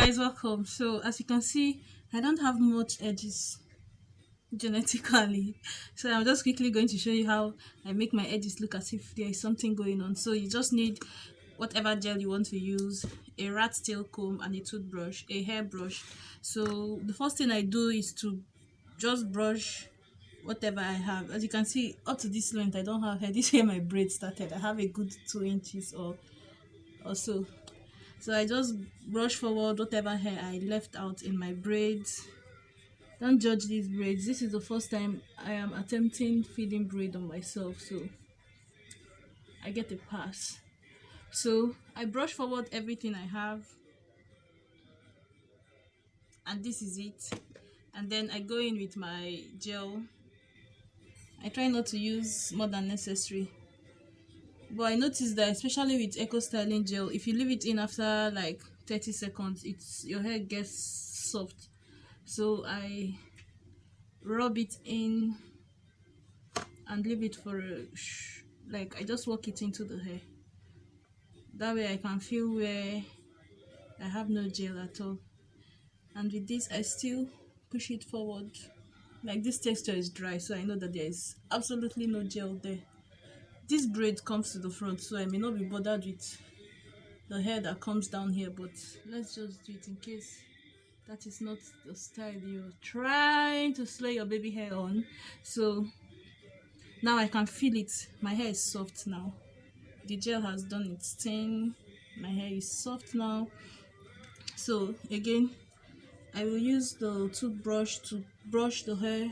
guys, welcome. So as you can see, I don't have much edges genetically, so I'm just quickly going to show you how I make my edges look as if there is something going on. So you just need whatever gel you want to use, a rat tail comb and a toothbrush, a hairbrush. So the first thing I do is to just brush whatever I have. As you can see, up to this length I don't have hair. This is where my braid started. I have a good 2 inches or so. So I just brush forward whatever hair I left out in my braids. Don't judge these braids. This is the first time I am attempting feeding braid on myself, so I get a pass. So I brush forward everything I have, and this is it. And then I go in with my gel. I try not to use more than necessary, but I noticed that especially with eco styling gel, if you leave it in after like 30 seconds, your hair gets soft. So I rub it in and leave it for like I just work it into the hair. That way I can feel where I have no gel at all. And with this I still push it forward. Like this texture is dry, so I know that there is absolutely no gel there. This braid comes to the front, so I may not be bothered with the hair that comes down here, but let's just do it in case that is not the style you're trying to slay your baby hair on. So now I can feel it. My hair is soft now. The gel has done its thing. My hair is soft now. So again, I will use the toothbrush to brush the hair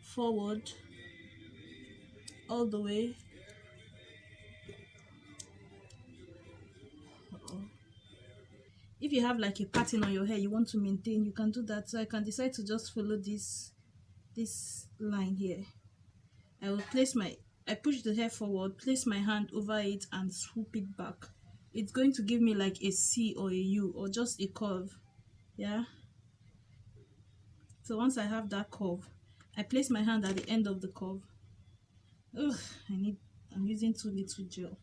forward all the way. If you have like a pattern on your hair you want to maintain, you can do that. So I can decide to just follow this line here. I push the hair forward, place my hand over it and swoop it back. It's going to give me like a C or a U or just a curve. Yeah. So once I have that curve, I place my hand at the end of the curve. Ugh, I'm using too little gel.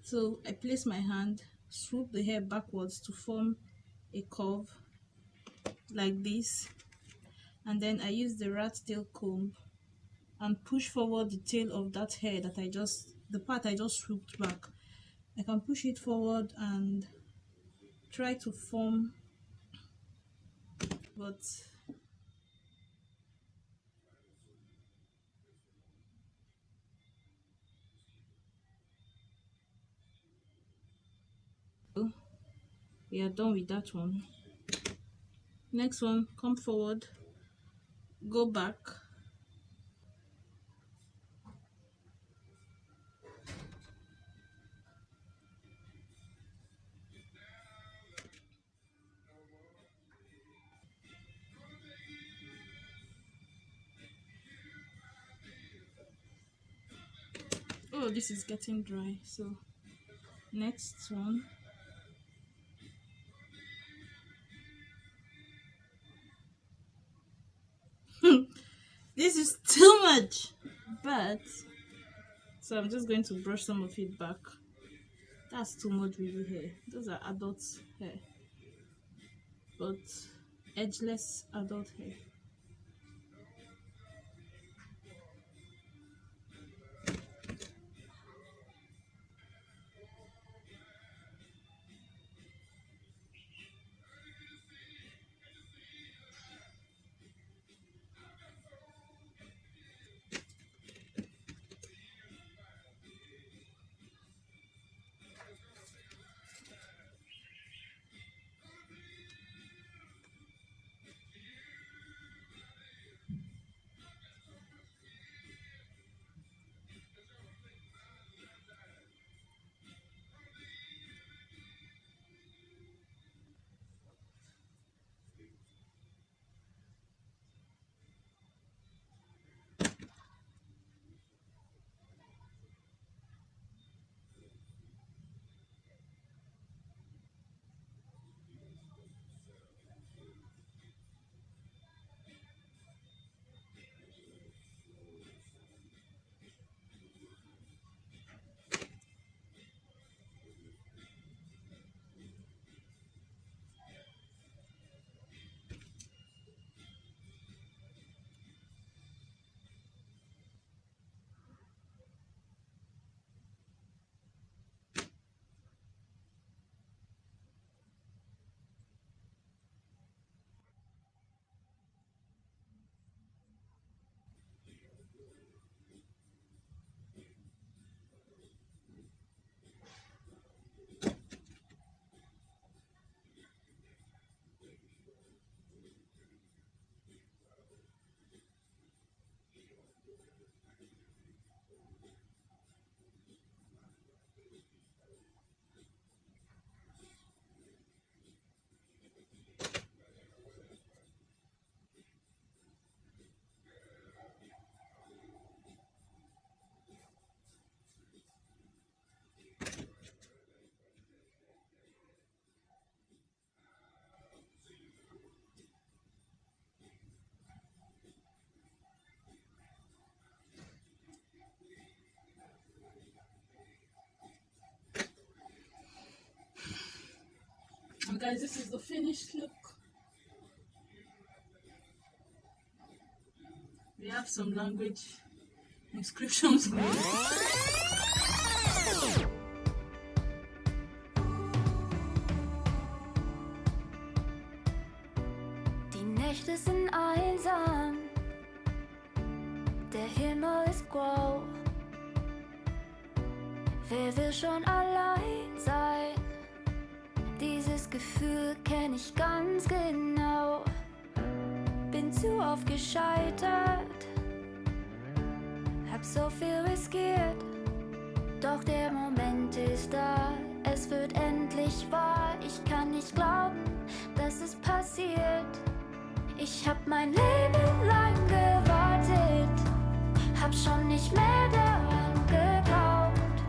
So I place my hand, swoop the hair backwards to form a curve like this, and then I use the rat tail comb and push forward the tail of that hair that the part I just swooped back. I can push it forward and try to form, but we are done with that one. Next one, come forward, go back, oh this is getting dry. So next one, this is too much, but so I'm just going to brush some of it back. That's too much baby hair. Those are adult hair, but edgeless adult hair. So guys, this is the finished look. We have some language inscriptions. Die Nächte sind einsam, der Himmel ist grau. Wer will schon allein sein? Dieses Gefühl kenn ich ganz genau. Bin zu oft gescheitert, hab so viel riskiert. Doch der Moment ist da, es wird endlich wahr. Ich kann nicht glauben, dass es passiert. Ich hab mein Leben lang gewartet, hab schon nicht mehr daran geglaubt.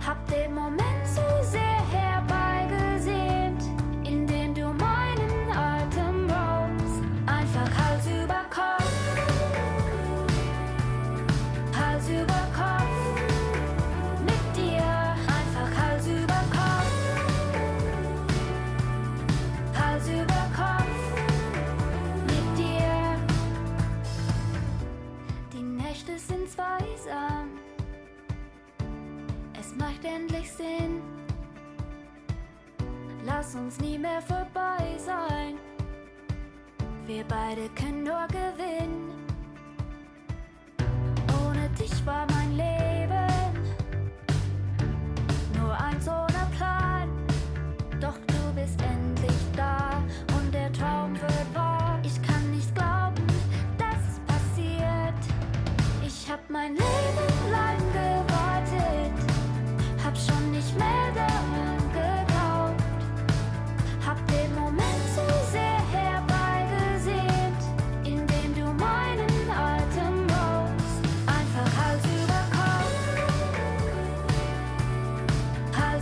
Hab den Moment so sehr herbeigesehnt, in dem du meinen Atem raubst. Einfach Hals über Kopf, Hals über Kopf, mit dir. Einfach Hals über Kopf, Hals über Kopf, mit dir. Die Nächte sind zweisam, es macht endlich Sinn. Lass uns nie mehr vorbei sein. Wir beide können nur gewinnen.